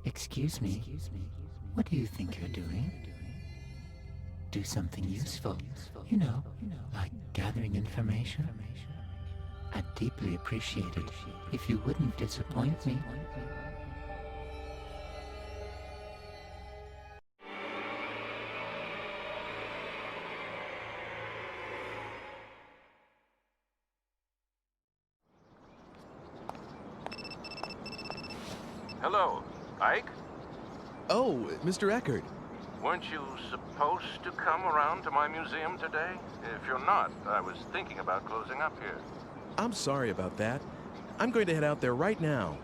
Excuse me, what do you think you're doing? Do something useful, you know, like gathering information. I'd deeply appreciate it if you wouldn't disappoint me. Hello, Ike? Oh, Mr. Eckert. Weren't you supposed to come around to my museum today? If you're not, I was thinking about closing up here. I'm sorry about that. I'm going to head out there right now.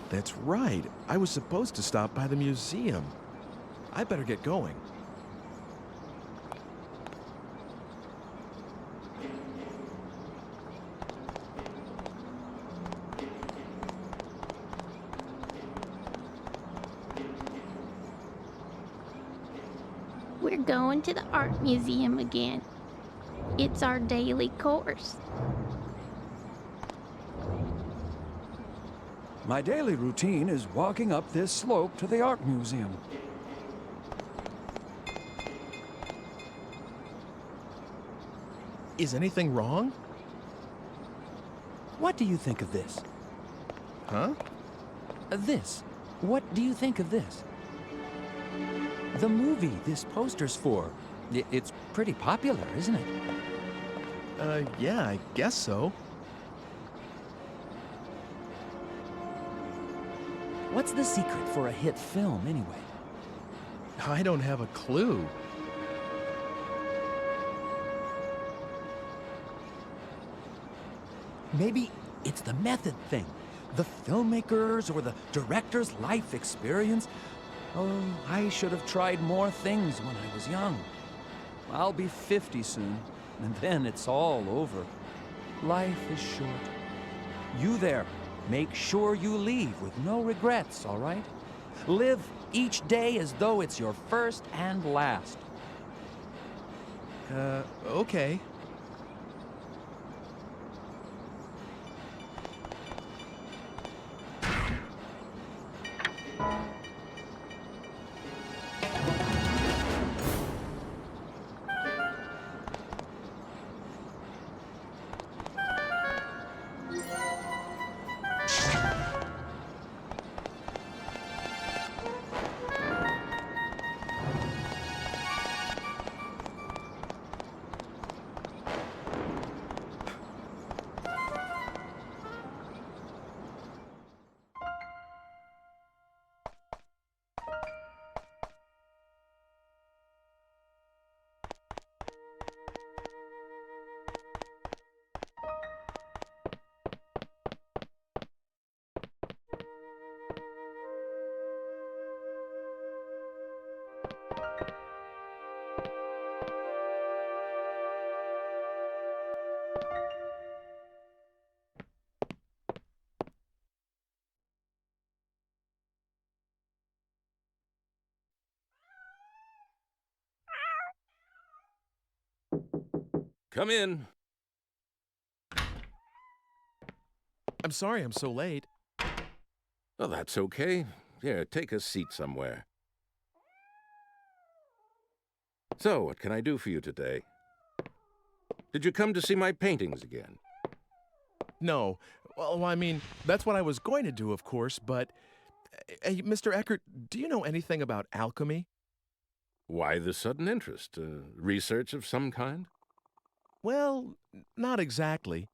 That's right. I was supposed to stop by the museum. I better get going. We're going to the art museum again. It's our daily course. My daily routine is walking up this slope to the art museum. Is anything wrong? What do you think of this? Huh? This. What do you think of this? The movie this poster's for. It's pretty popular, isn't it? Yeah, I guess so. What's the secret for a hit film, anyway? I don't have a clue. Maybe it's the method thing. The filmmaker's or the director's life experience. Oh, I should have tried more things when I was young. I'll be 50 soon, and then it's all over. Life is short. You there, make sure you leave with no regrets, all right? Live each day as though it's your first and last. Okay. Come in. I'm sorry I'm so late. Well, that's okay. Here, take a seat somewhere. So, what can I do for you today? Did you come to see my paintings again? No. Well, I mean, that's what I was going to do, of course, but... Hey, Mr. Eckert, do you know anything about alchemy? Why the sudden interest? Research of some kind? Well, not exactly.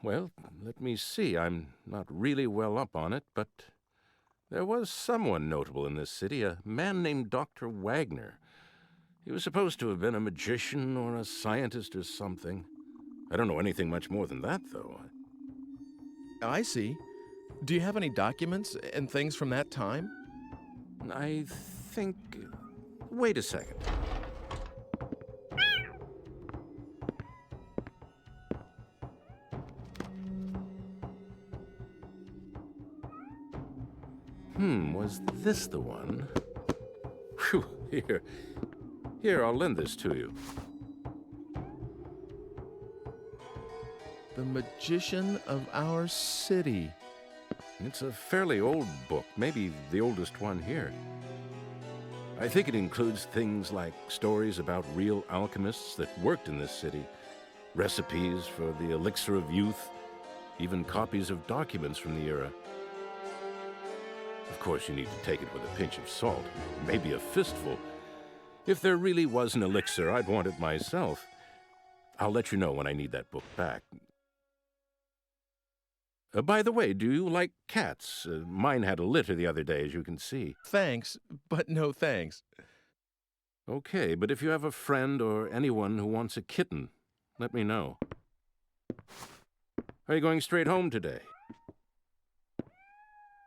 Well, let me see. I'm not really well up on it, but there was someone notable in this city, a man named Dr. Wagner. He was supposed to have been a magician or a scientist or something. I don't know anything much more than that, though. I see. Do you have any documents and things from that time? I think... Wait a second. Was this the one? Whew, Here, I'll lend this to you. The Magician of Our City. It's a fairly old book, maybe the oldest one here. I think it includes things like stories about real alchemists that worked in this city, recipes for the elixir of youth, even copies of documents from the era. Of course, you need to take it with a pinch of salt, maybe a fistful. If there really was an elixir, I'd want it myself. I'll let you know when I need that book back. By the way, do you like cats? Mine had a litter the other day, as you can see. Thanks, but no thanks. Okay, but if you have a friend or anyone who wants a kitten, let me know. Are you going straight home today?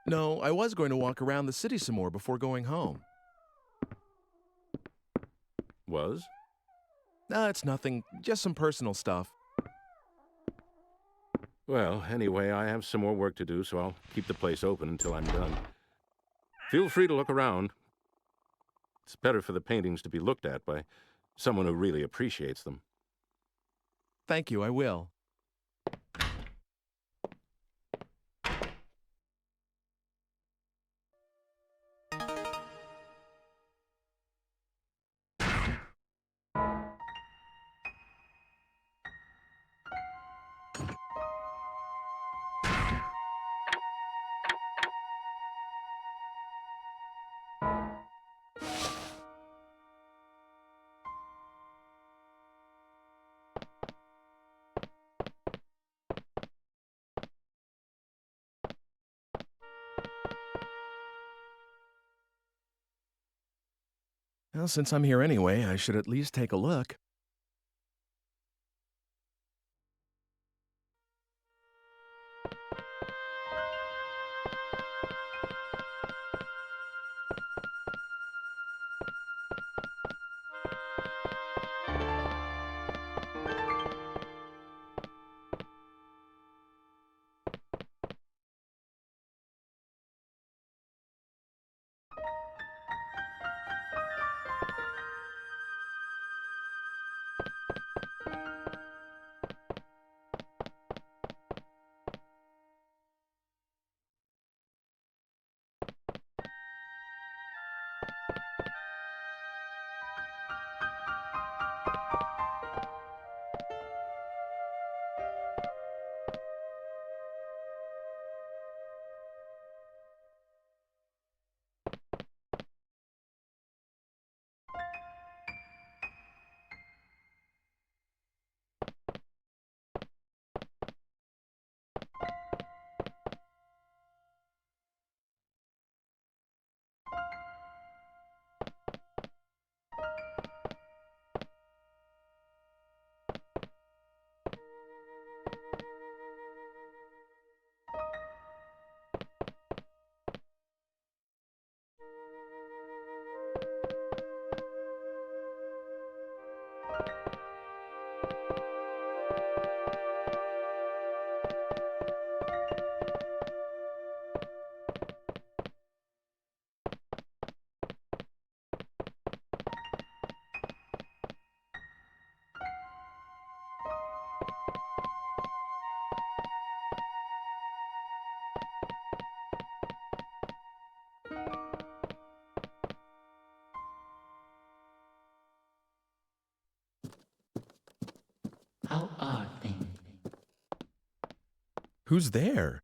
No, I was going to walk around the city some more before going home. Was? It's nothing, just some personal stuff. Well, anyway, I have some more work to do, so I'll keep the place open until I'm done. Feel free to look around. It's better for the paintings to be looked at by someone who really appreciates them. Thank you, I will. Well, since I'm here anyway, I should at least take a look. How are things? Who's there?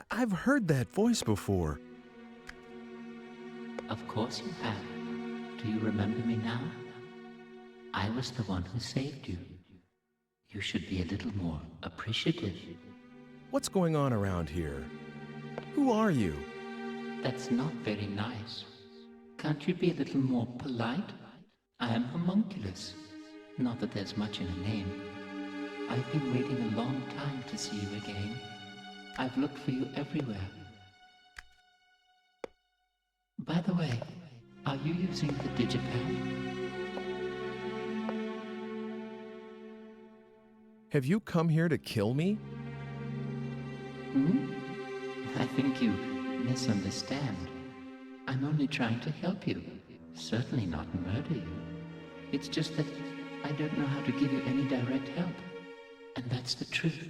I've heard that voice before. Of course you have. Do you remember me now? I was the one who saved you. You should be a little more appreciative. What's going on around here? Who are you? That's not very nice. Can't you be a little more polite? I am homunculus. Not that there's much in a name. I've been waiting a long time to see you again. I've looked for you everywhere. By the way, are you using the digipad? Have you come here to kill me? I think you misunderstand. I'm only trying to help you. Certainly not murder you. It's just that I don't know how to give you any direct help. And that's the truth.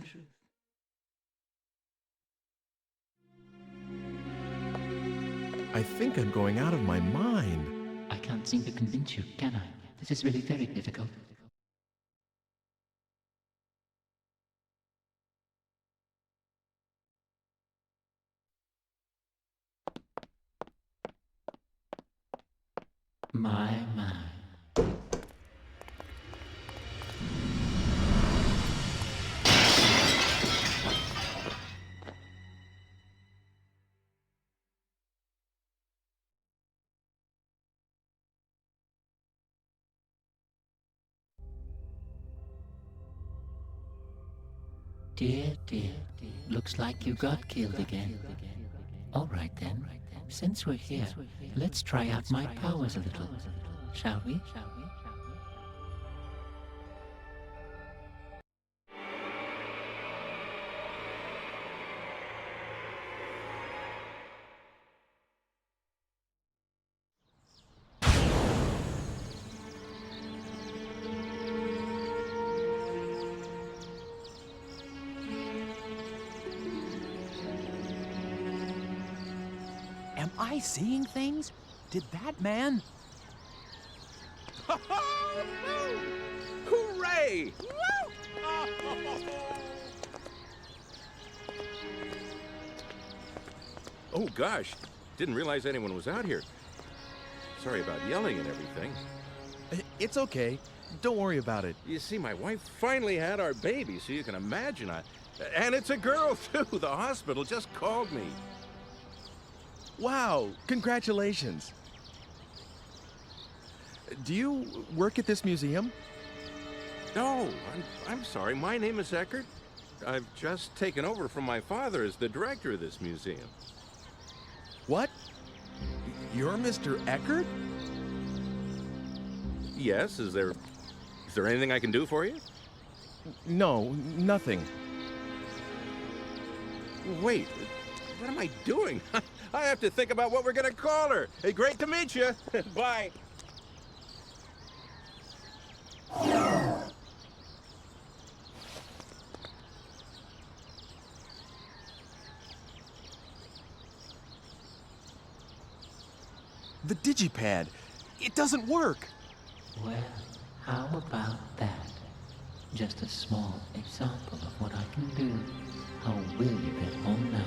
I think I'm going out of my mind. I can't seem to convince you, can I? This is really very difficult. My. Dear, looks like you got killed again. All right then, since we're here, let's try out my powers a little, shall we? Am I seeing things? Did that man? Hooray! Oh gosh, didn't realize anyone was out here. Sorry about yelling and everything. It's okay. Don't worry about it. You see, my wife finally had our baby, so you can imagine. And it's a girl, too. The hospital just called me. Wow, congratulations. Do you work at this museum? No, I'm sorry. My name is Eckert. I've just taken over from my father as the director of this museum. What? You're Mr. Eckert? Yes, is there anything I can do for you? No, nothing. Wait, what am I doing? I have to think about what we're going to call her. Hey, great to meet you. Bye. The digipad. It doesn't work. Well, how about that? Just a small example of what I can do. How will you get home now?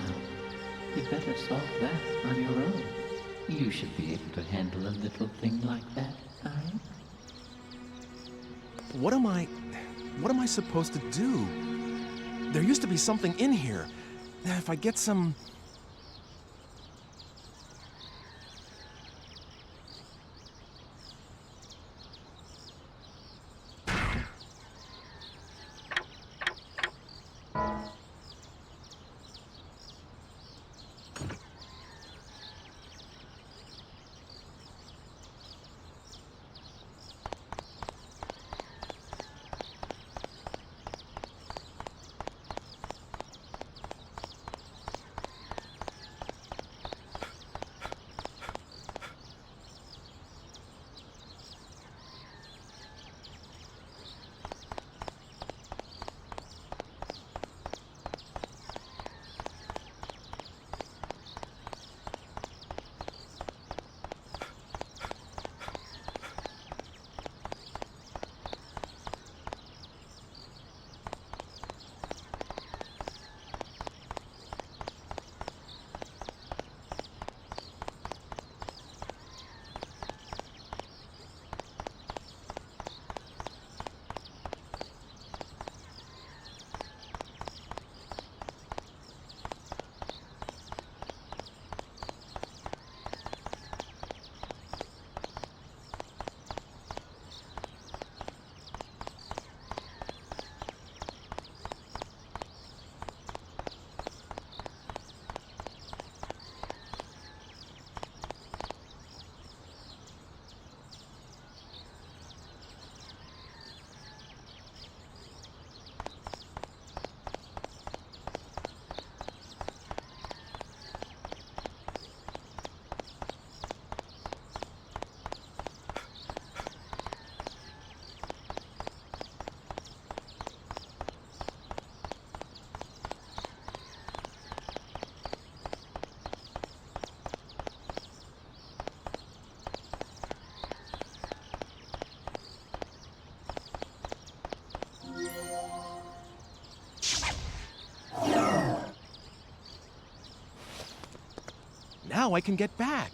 You better solve that on your own. You should be able to handle a little thing like that, right? What am I supposed to do? There used to be something in here. If I get some... how I can get back.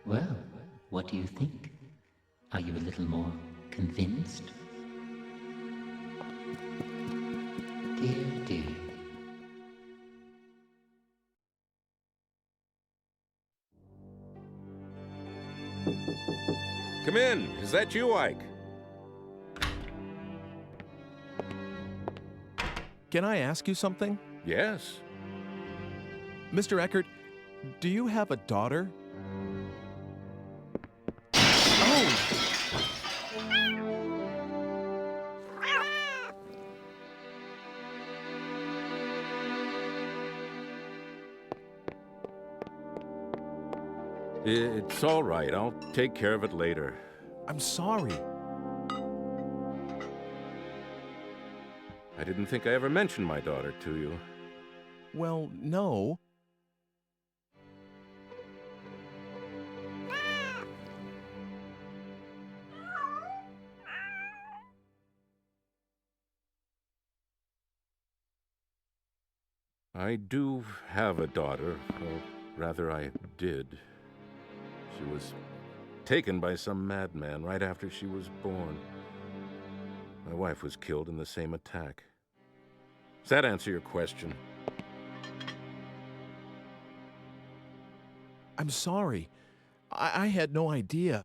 Well, what do you think? Are you a little more convinced? Dear, dear. Come in. Is that you, Ike? Can I ask you something? Yes. Mr. Eckert, do you have a daughter? Oh! It's all right. I'll take care of it later. I'm sorry. I didn't think I ever mentioned my daughter to you. Well, no. I do have a daughter, or rather I did. She was taken by some madman right after she was born. My wife was killed in the same attack. Does that answer your question? I'm sorry. I had no idea.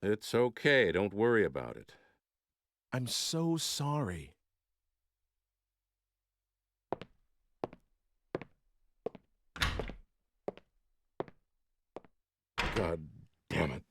It's okay. Don't worry about it. I'm so sorry. God damn it.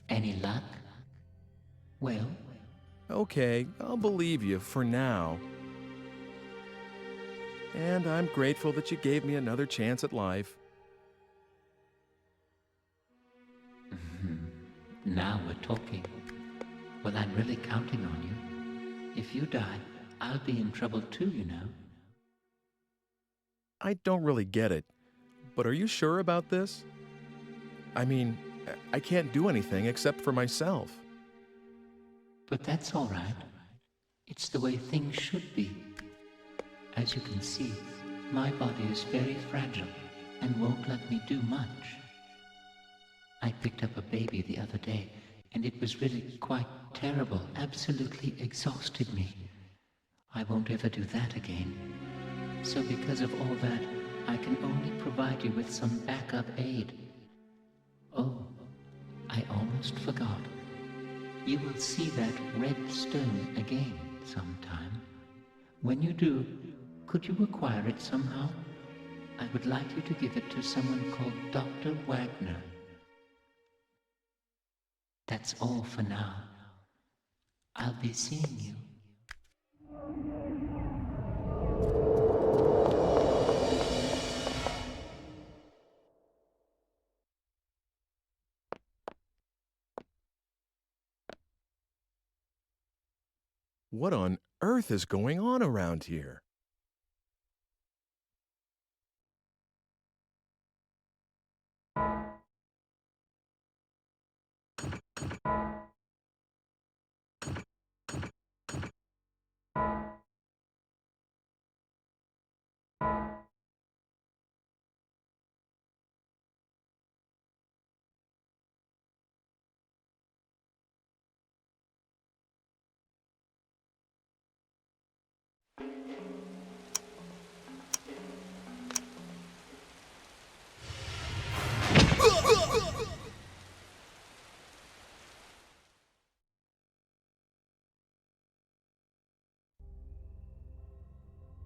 Any luck? Well, Okay, I'll believe you for now. And I'm grateful that you gave me another chance at life. now we're talking. Well, I'm really counting on you. If you die, I'll be in trouble too, you know. I don't really get it, but are you sure about this? I mean, I can't do anything except for myself. But that's all right. It's the way things should be. As you can see, my body is very fragile and won't let me do much. I picked up a baby the other day, and it was really quite terrible, absolutely exhausted me. I won't ever do that again. So because of all that, I can only provide you with some backup aid. Oh, I almost forgot. You will see that red stone again sometime. When you do, could you acquire it somehow? I would like you to give it to someone called Dr. Wagner. That's all for now. I'll be seeing you. What on earth is going on around here?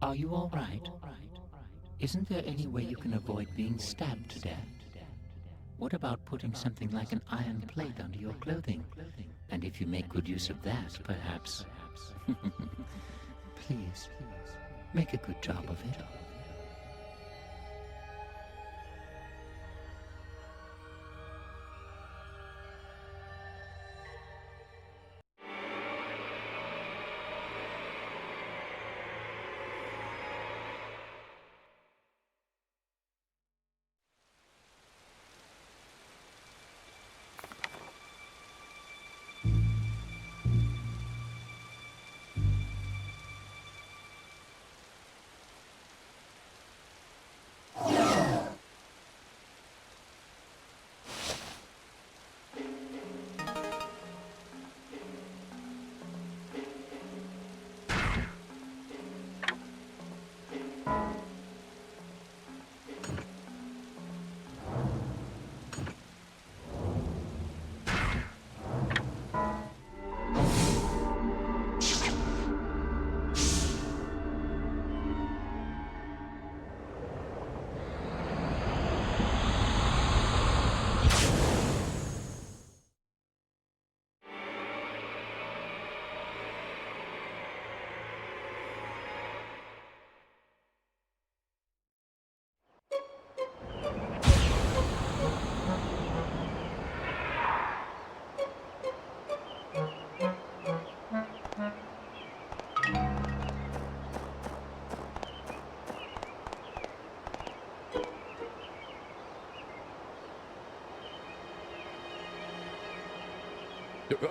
Are you all right? Isn't there any way you can avoid being stabbed to death? What about putting something like an iron plate under your clothing? And if you make good use of that, perhaps... Please, make a good job of it.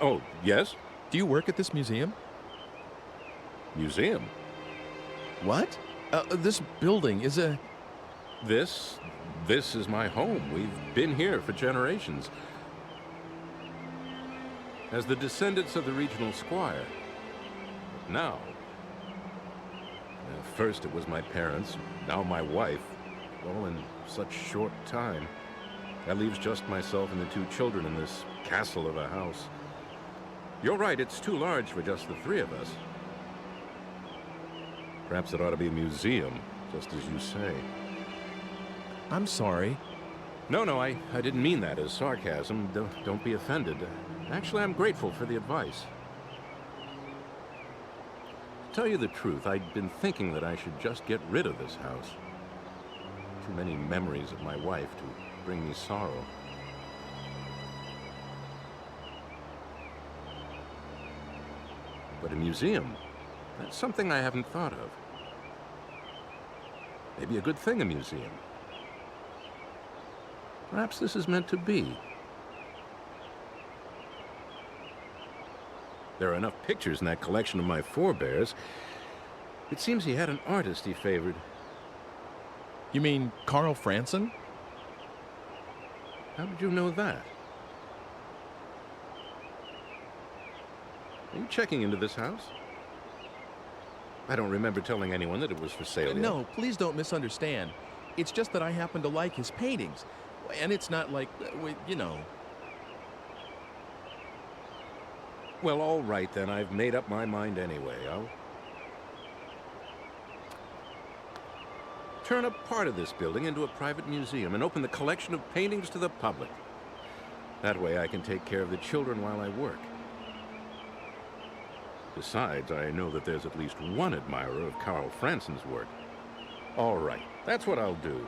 Oh, yes? Do you work at this museum? Museum? What? This building is a... This is my home. We've been here for generations. As the descendants of the regional squire. But now... First it was my parents, now my wife, all in such short time. That leaves just myself and the two children in this castle of a house. You're right, it's too large for just the three of us. Perhaps it ought to be a museum, just as you say. I'm sorry. No, I didn't mean that as sarcasm. Don't be offended. Actually, I'm grateful for the advice. To tell you the truth, I'd been thinking that I should just get rid of this house. Too many memories of my wife to bring me sorrow. But a museum, that's something I haven't thought of. Maybe a good thing, a museum. Perhaps this is meant to be. There are enough pictures in that collection of my forebears. It seems he had an artist he favored. You mean Carl Franson? How did you know that? Are you checking into this house? I don't remember telling anyone that it was for sale yet. No, please don't misunderstand. It's just that I happen to like his paintings. And it's not like, you know... Well, all right then. I've made up my mind anyway. I'll turn a part of this building into a private museum and open the collection of paintings to the public. That way I can take care of the children while I work. Besides, I know that there's at least one admirer of Carl Franson's work. All right, that's what I'll do.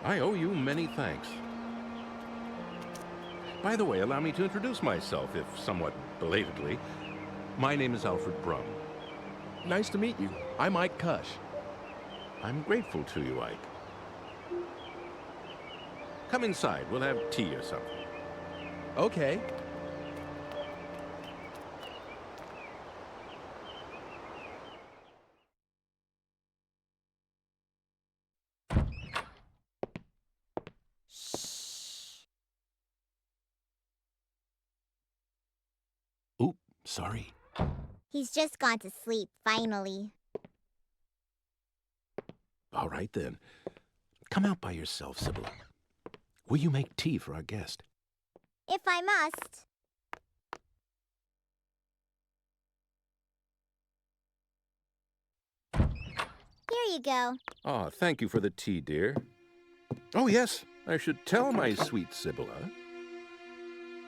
I owe you many thanks. By the way, allow me to introduce myself, if somewhat belatedly. My name is Alfred Brum. Nice to meet you. I'm Ike Cush. I'm grateful to you, Ike. Come inside. We'll have tea or something. Okay. Oop, sorry. He's just gone to sleep, finally. All right, then. Come out by yourself, Sybil. Will you make tea for our guest? If I must. Here you go. Ah, thank you for the tea, dear. Oh, yes, I should tell my sweet Sibylla.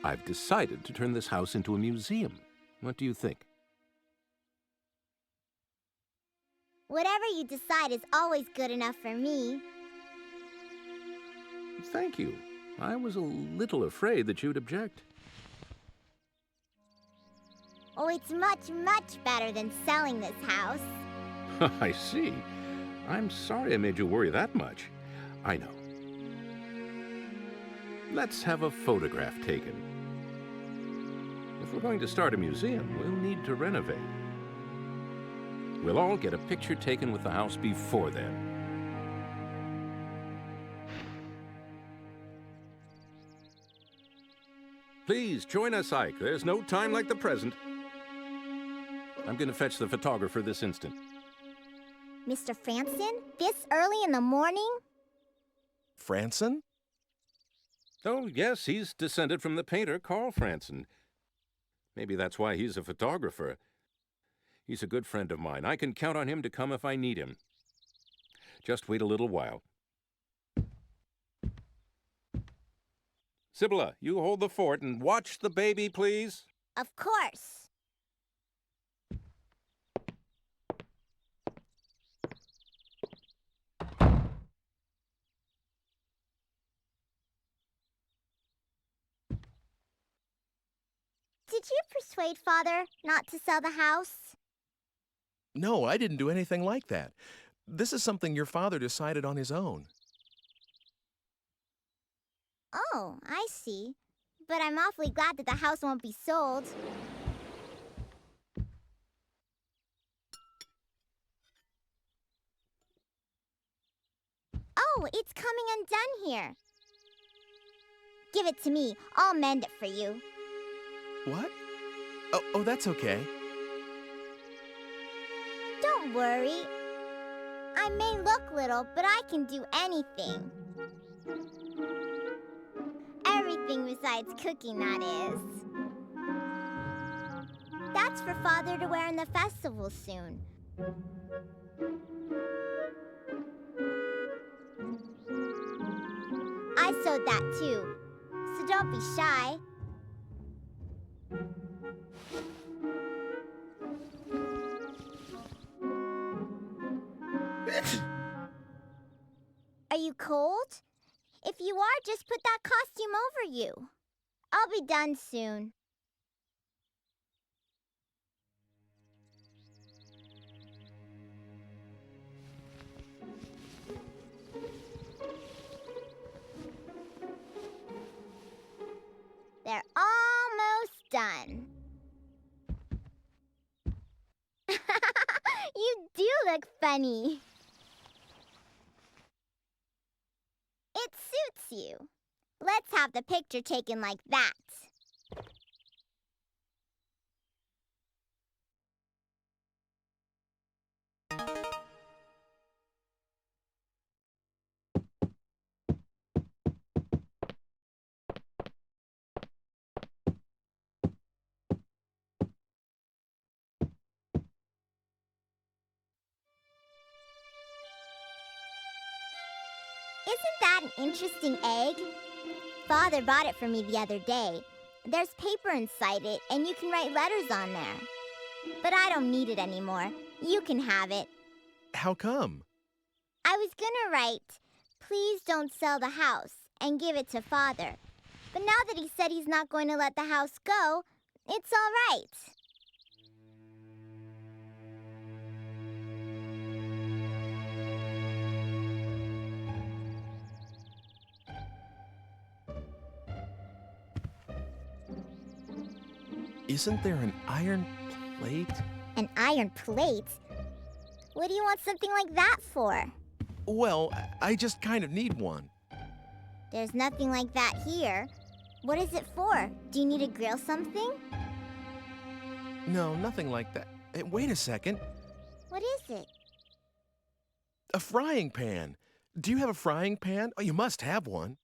I've decided to turn this house into a museum. What do you think? Whatever you decide is always good enough for me. Thank you. I was a little afraid that you'd object. Oh, it's much, much better than selling this house. I see. I'm sorry I made you worry that much. I know. Let's have a photograph taken. If we're going to start a museum, we'll need to renovate. We'll all get a picture taken with the house before then. Please join us, Ike. There's no time like the present. I'm going to fetch the photographer this instant. Mr. Franson? This early in the morning? Franson? Oh, yes, he's descended from the painter Carl Franson. Maybe that's why he's a photographer. He's a good friend of mine. I can count on him to come if I need him. Just wait a little while. Sibylla, you hold the fort and watch the baby, please. Of course. Did you persuade Father not to sell the house? No, I didn't do anything like that. This is something your father decided on his own. Oh, I see. But I'm awfully glad that the house won't be sold. Oh, it's coming undone here. Give it to me. I'll mend it for you. What? Oh, that's okay. Don't worry. I may look little, but I can do anything. Everything besides cooking, that is. That's for Father to wear in the festival soon. I sewed that too, so don't be shy. Are you cold? If you are, just put that costume over you. I'll be done soon. They're almost done. You do look funny. It suits you. Let's have the picture taken like that. Isn't that an interesting egg? Father bought it for me the other day. There's paper inside it, and you can write letters on there. But I don't need it anymore. You can have it. How come? I was gonna write, "Please don't sell the house," and give it to Father. But now that he said he's not going to let the house go, it's all right. Isn't there an iron plate? An iron plate? What do you want something like that for? Well, I just kind of need one. There's nothing like that here. What is it for? Do you need to grill something? No, nothing like that. Hey, wait a second. What is it? A frying pan. Do you have a frying pan? Oh, you must have one.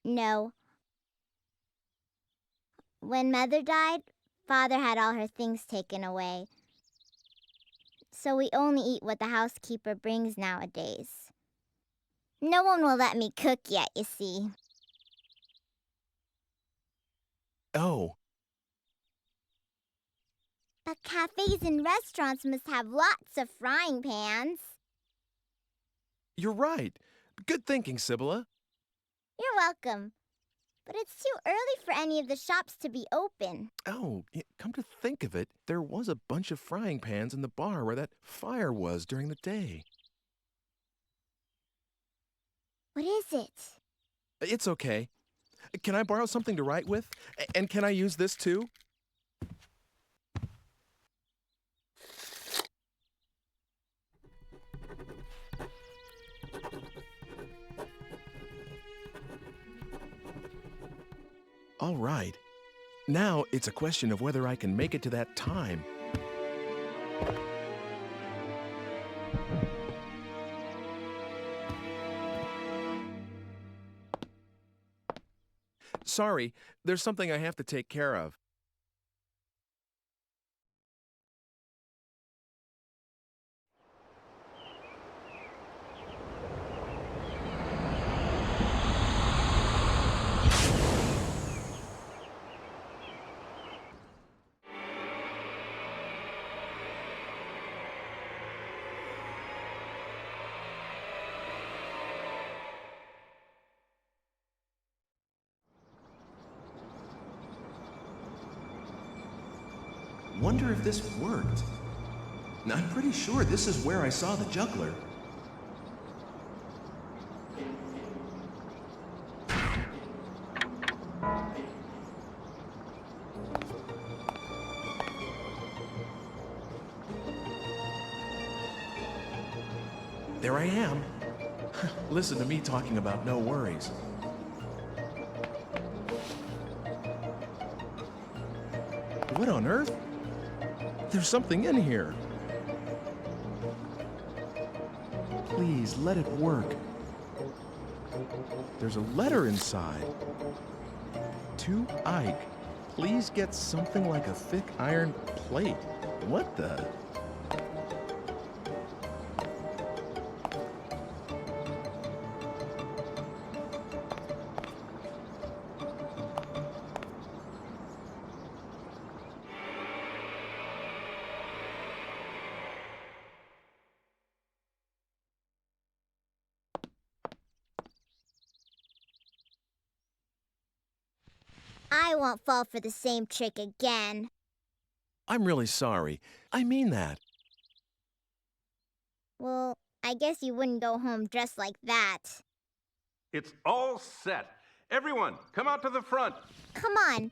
No. When Mother died, Father had all her things taken away. so we only eat what the housekeeper brings nowadays. No one will let me cook yet, you see. Oh, But cafes and restaurants must have lots of frying pans. you're right. Good thinking, Sibylla. You're welcome. But it's too early for any of the shops to be open. Oh, come to think of it, there was a bunch of frying pans in the bar where that fire was during the day. What is it? It's okay. Can I borrow something to write with? And can I use this too? All right. Now it's a question of whether I can make it to that time. Sorry, there's something I have to take care of. Wonder if this worked. I'm pretty sure this is where I saw the juggler. There I am. Listen to me talking about no worries. What on earth? There's something in here. Please, let it work. There's a letter inside. To Ike, please get something like a thick iron plate. What the? I won't fall for the same trick again. I'm really sorry. I mean that. Well, I guess you wouldn't go home dressed like that. It's all set. Everyone, come out to the front. Come on.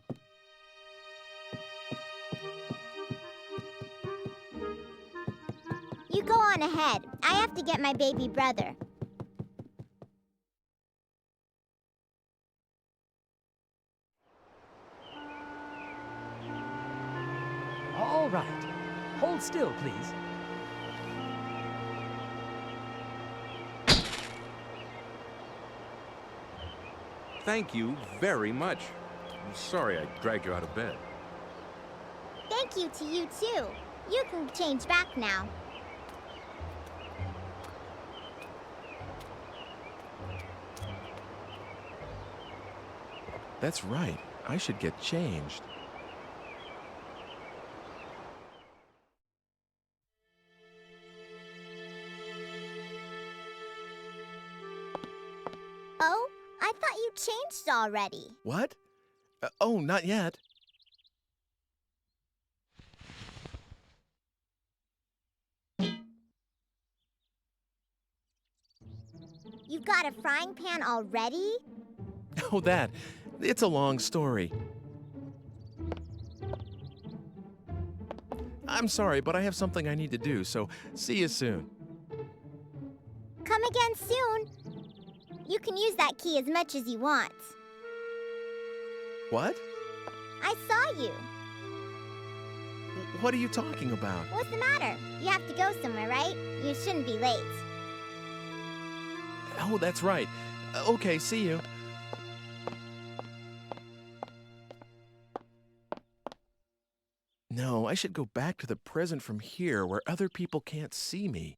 You go on ahead. I have to get my baby brother. All right. Hold still, please. Thank you very much. I'm sorry I dragged you out of bed. Thank you to you, too. You can change back now. That's right. I should get changed. Oh, I thought you changed already. What? Oh, not yet. You've got a frying pan already? Oh, that. It's a long story. I'm sorry, but I have something I need to do, so see you soon. Come again soon. You can use that key as much as you want. What? I saw you. What are you talking about? What's the matter? You have to go somewhere, right? You shouldn't be late. Oh, that's right. Okay, see you. No, I should go back to the present from here where other people can't see me.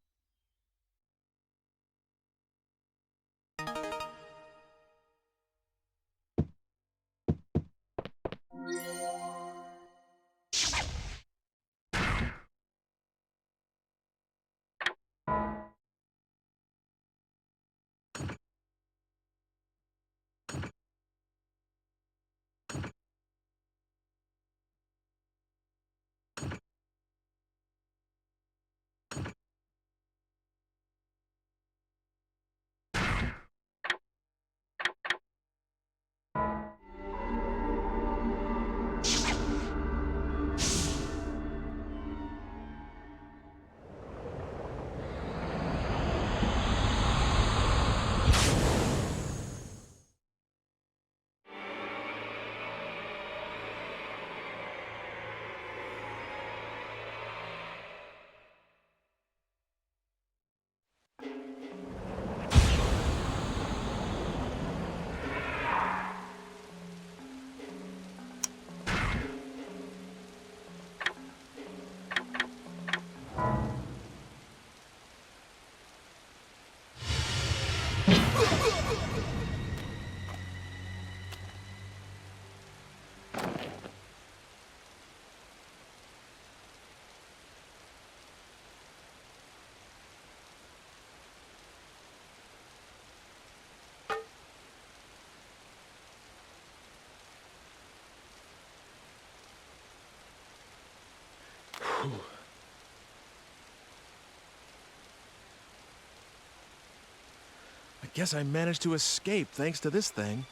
I guess I managed to escape thanks to this thing.